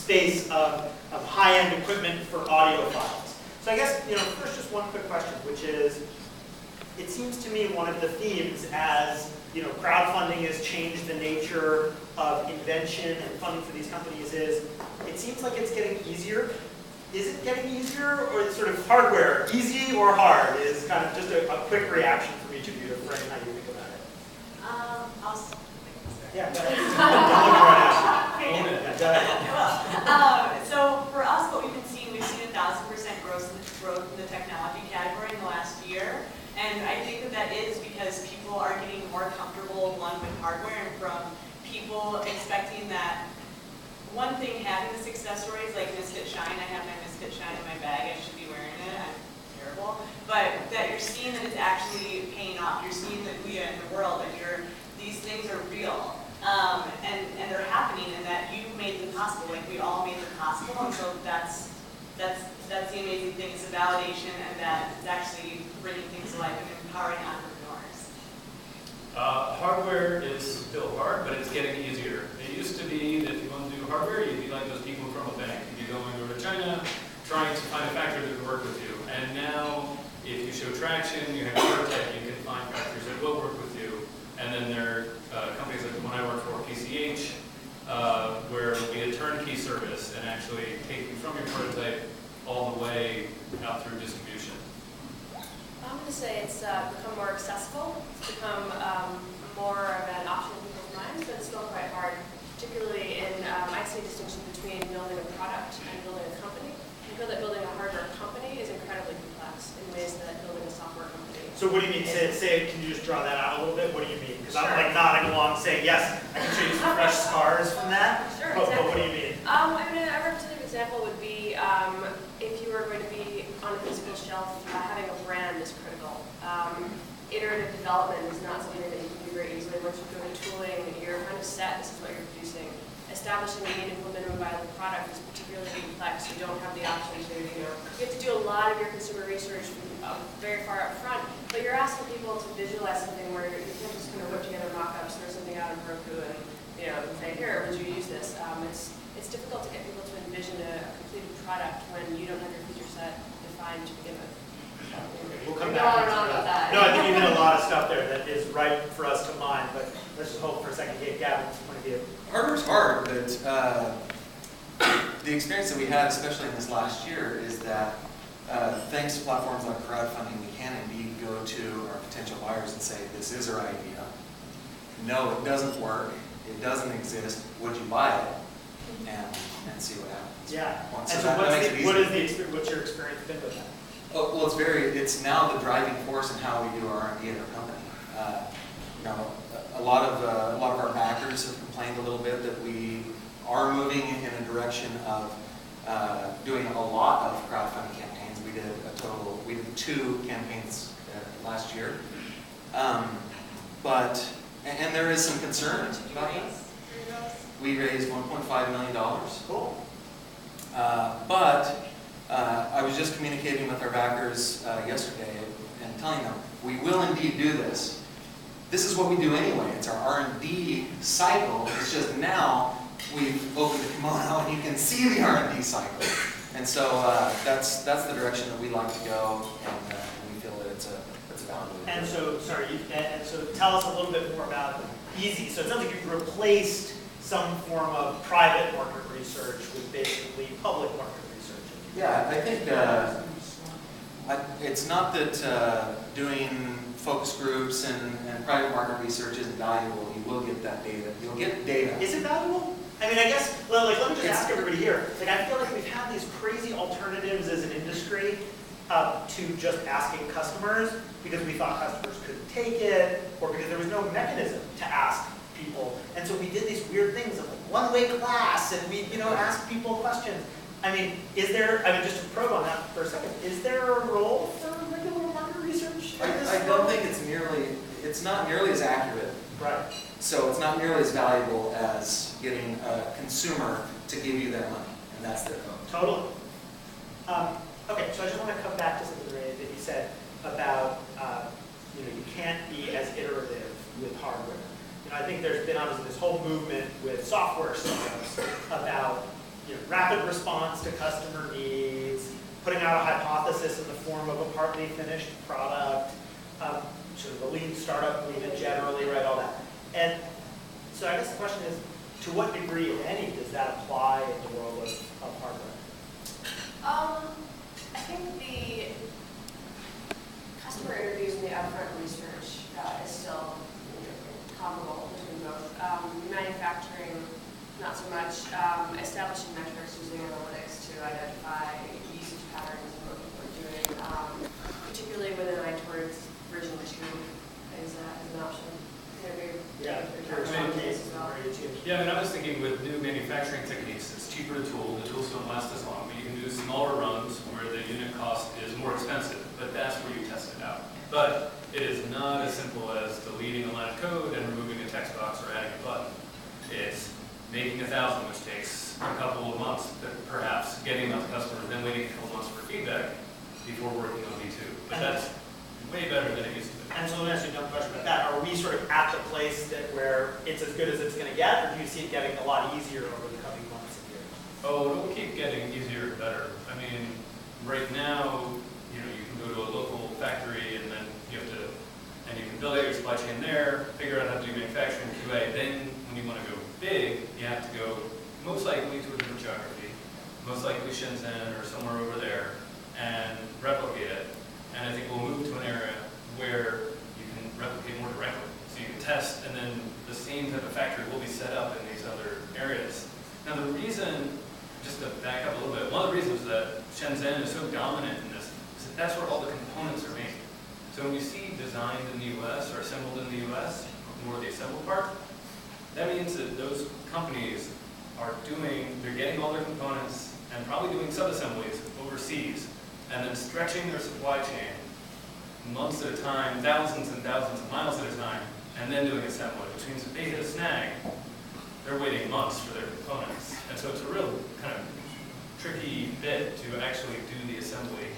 space of high-end equipment for audiophiles. So I guess, first just one quick question, which is, it seems to me one of the themes as crowdfunding has changed the nature of invention and funding for these companies is, it seems like it's getting easier. Is it getting easier, or is sort of hardware easy or hard? Is kind of just a quick reaction from each of you to frame how you think about it. I'll start. Yeah, go ahead. Don't look right at you. Go ahead. So for us, what we've been seeing, we've seen 1,000% growth in the technology category in the last year. And I think that is because people are getting more comfortable, one, with hardware, and from people expecting that one thing, having this accessories like Misfit Shine. I have my Misfit Shine in my bag. I should be wearing it. I'm terrible. But that you're seeing that it's actually paying off. You're seeing the Ouya in the world, and these things are real. And they're happening, and that you made them possible. Like we all made them possible. And so that's the amazing thing. It's a validation, and that it's actually bringing things to life and empowering entrepreneurs. Hardware is still hard, but it's getting easier. It used to be that if you want to do hardware, you'd be like those people from a bank. You'd be going over to China, trying to find a factory that would work with you. And now, if you show traction, you have AlphaTech, you can find factories that will work with you. And then there are companies like the one I work for, PCH, where it'll be a turnkey service and actually take you from your prototype all the way out through distribution. I'm going to say it's become more accessible. It's become more of an option in people's minds, but it's still quite hard, particularly in, I see a distinction between building a product and building a company. I feel that building a hardware company is incredibly complex in ways that building a software company. So what do you mean? Say, can you just draw that out a little bit? What do you mean? Because I'm like nodding along saying, yes, I can show you some fresh scars from that. Sure, but, exactly. But what do you mean? A representative example would be if you were going to be on a physical shelf, having a brand is critical. Iterative development is not something that you can do very easily. Once you go to tooling, you're kind of set. This is what you're producing. Establishing a meaningful minimum viable product is particularly complex. You don't have the option to, you have to do a lot of your consumer research very far up front, but you're asking people to visualize something where you can't just kind of whip together mock-ups, throw something out in Roku and, and say, here, would you use this? It's difficult to get people to envision a completed product when you don't have your feature set defined to begin with. We'll come back about that. No, I think you hit a lot of stuff there that is right for us to mine, but let's just hold for a second. Get Gavin's point of view. Hardware's hard, but the experience that we had, especially in this last year, is that thanks to platforms like crowdfunding, we can indeed go to our potential buyers and say, this is our idea. No, it doesn't work. It doesn't exist. Would you buy it? And see what happens. Yeah. So and so what's your experience been with that? Oh, well, it's now the driving force in how we do our R&D at our company. A lot of our backers have complained a little bit that we are moving in a direction of doing a lot of crowdfunding campaigns. We did 2 campaigns last year, and there is some concern about that. We raised $1.5 million. Cool. But I was just communicating with our backers yesterday and telling them, we will indeed do this. This is what we do anyway. It's our R&D cycle. It's just now we've opened the kimono and you can see the R&D cycle. And so that's the direction that we like to go, and we feel that it's a valid. And so, tell us a little bit more about Easy. So it sounds like you've replaced some form of private market research with basically public market research. Yeah, I think it's not that doing focus groups and private market research isn't valuable. You will get that data. You'll get data. Is it valuable? I mean, I guess, let me just ask everybody here. I feel like we've had these crazy alternatives as an industry to just asking customers because we thought customers couldn't take it or because there was no mechanism to ask people. And so we did these weird things of one-way class and we, asked people questions. I mean, just to probe on that for a second, is there a role for regular market research? I don't think it's not nearly as accurate. Right. So it's not nearly as valuable as getting a consumer to give you their money, and that's their vote. Totally. Okay, so I just want to come back to something that you said about, you can't be as iterative with hardware. I think there's been obviously this whole movement with software startups about, rapid response to customer needs, putting out a hypothesis in the form of a partly finished product, sort of the lean startup movement generally, right, all that. And so I guess the question is, to what degree, if any, does that apply in the world of hardware? I think the customer interviews and the upfront research is still comparable between both. Manufacturing, not so much. Establishing metrics using analytics to identify usage patterns and what people are doing, particularly with an eye towards version 2 is an option. Yeah, I mean, I was thinking with new manufacturing techniques, it's cheaper to tool, the tools don't last as long, but you can do smaller runs where the unit cost is more expensive, but that's where you test it out. But it is not as simple as deleting a line of code and removing a text box or adding a button. It's making 1,000, which takes a couple of months, perhaps, getting out to customers, then waiting a couple months for feedback before working on V2. But that's way better than it used to be. And so let me ask you another question about that. Are we sort of at the place where it's as good as it's going to get, or do you see it getting a lot easier over the coming months and years? Oh, it'll keep getting easier and better. I mean, right now, you can go to a local factory and then you can build out your supply chain there, figure out how to do manufacturing QA. Then when you want to go big, you have to go most likely to a different geography, most likely Shenzhen or somewhere over there, and replicate it. And I think we'll move to an area where you can replicate more directly. So you can test, and then the same type of factory will be set up in these other areas. Now the reason, just to back up a little bit, one of the reasons that Shenzhen is so dominant in this is that that's where all the components are made. So when you see designed in the US or assembled in the US, more the assembled part, that means that those companies they're getting all their components and probably doing sub-assemblies overseas, and then stretching their supply chain months at a time, thousands and thousands of miles at a time, and then doing assembly, which means if they hit a snag, they're waiting months for their components. And so it's a real kind of tricky bit to actually do the assembly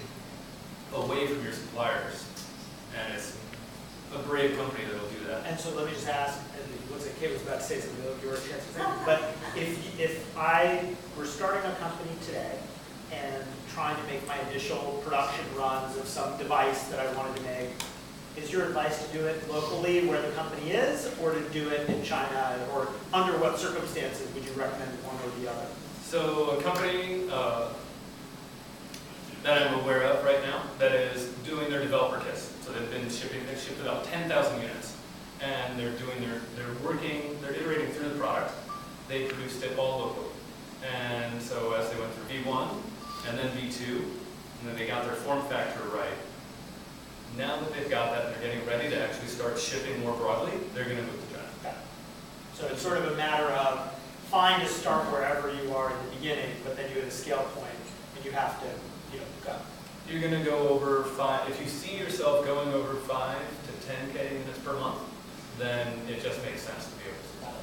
away from your suppliers. And it's a brave company that will do that. And so let me just ask, and it looks like Kate was about to say something about your chance to say, but if I were starting a company today and trying to make my initial production runs of some device that I wanted to make, is your advice to do it locally where the company is, or to do it in China, or under what circumstances would you recommend one or the other? So a company that I'm aware of right now that is doing their developer kits. So they've shipped about 10,000 units, and they're iterating through the product. They produced it all locally. And so as they went through V1, and then V2, and then they got their form factor right. Now that they've got that and they're getting ready to actually start shipping more broadly, they're going to move to China. Okay. So it's sort of a matter of fine to start wherever you are in the beginning, but then you hit a scale point and you have to, go. You're going to go over 5. If you see yourself going over 5 to 10K units per month, then it just makes sense to be able to do that.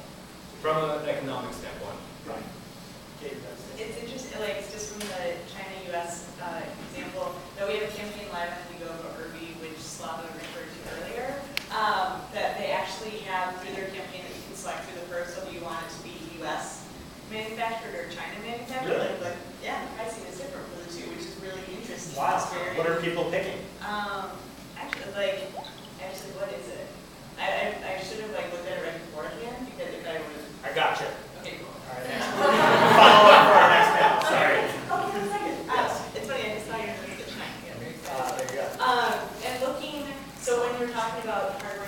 From an economic standpoint. Right. It's interesting, it's just from the China-US example, that we have a campaign live on Indiegogo Bloomberg, which Slava referred to earlier, that they actually have through their campaign that you can select through the first, so do you want it to be US manufactured or China manufactured? Really? But yeah, the pricing is different for the two, which is really interesting. Wow. What are people picking? Actually, what is it? I should have looked at it right beforehand, because if I would. I got you. Okay, cool. All right, next. Follow up for our next panel. Sorry. Oh, give me a second. It's funny, I just saw your notes at China. There you go. And so when we're talking about hardware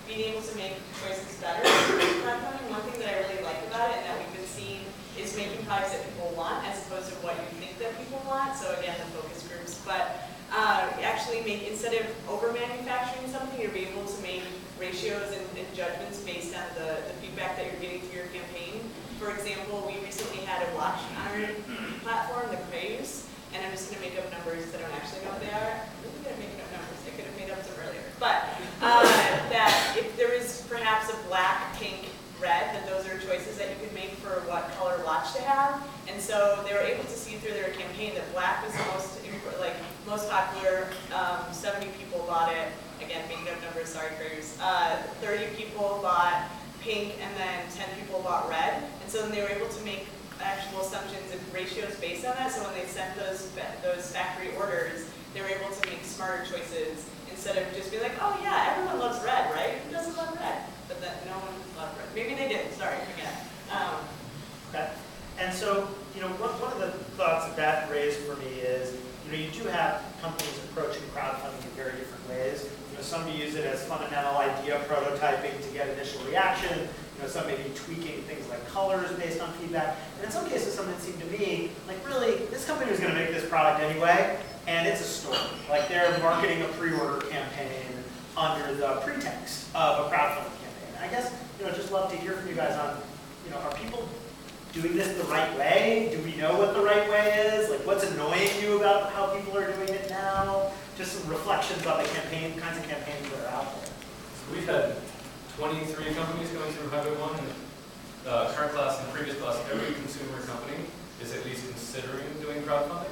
being able to make choices better, one thing that I really like about it and that we've been seeing is making products that people want as opposed to what you think that people want. So again, the focus groups. But actually instead of over-manufacturing something, you'll be able to make ratios and judgments based on the feedback that you're getting through your campaign. For example, we recently had a watch on our platform, the Craves, and I'm just going to make up numbers that I don't actually know what they are. I'm really good at making up numbers. I could have made up some earlier. But that if there is perhaps a black, pink, red, then those are choices that you could make for what color watch to have. And so they were able to see through their campaign that black was the most popular. 70 people bought it. Again, making up numbers, sorry, Craves. 30 people bought pink, and then 10 people bought red. And so then they were able to make actual assumptions and ratios based on that, so when they sent those factory orders, they were able to make smarter choices instead of just be like, oh yeah, everyone loves red, right? Who doesn't love red? But that no one loved red. Maybe they did, sorry, again. Okay. And so, one of the thoughts that raised for me is, you do have companies approaching crowdfunding in very different ways. Some use it as fundamental idea prototyping to get initial reaction. Some may be tweaking things like colors based on feedback. And in some cases, something seemed to me like, really, this company was going to make this product anyway, and it's a story. Like they're marketing a pre-order campaign under the pretext of a crowdfunding campaign. I guess, just love to hear from you guys on, are people doing this the right way? Do we know what the right way is? Like, what's annoying you about how people are doing it now? Just some reflections on the kinds of campaigns that are out there. So we've had 23 companies going through Highway 1 in current class and previous class. Every consumer company is at least considering doing crowdfunding.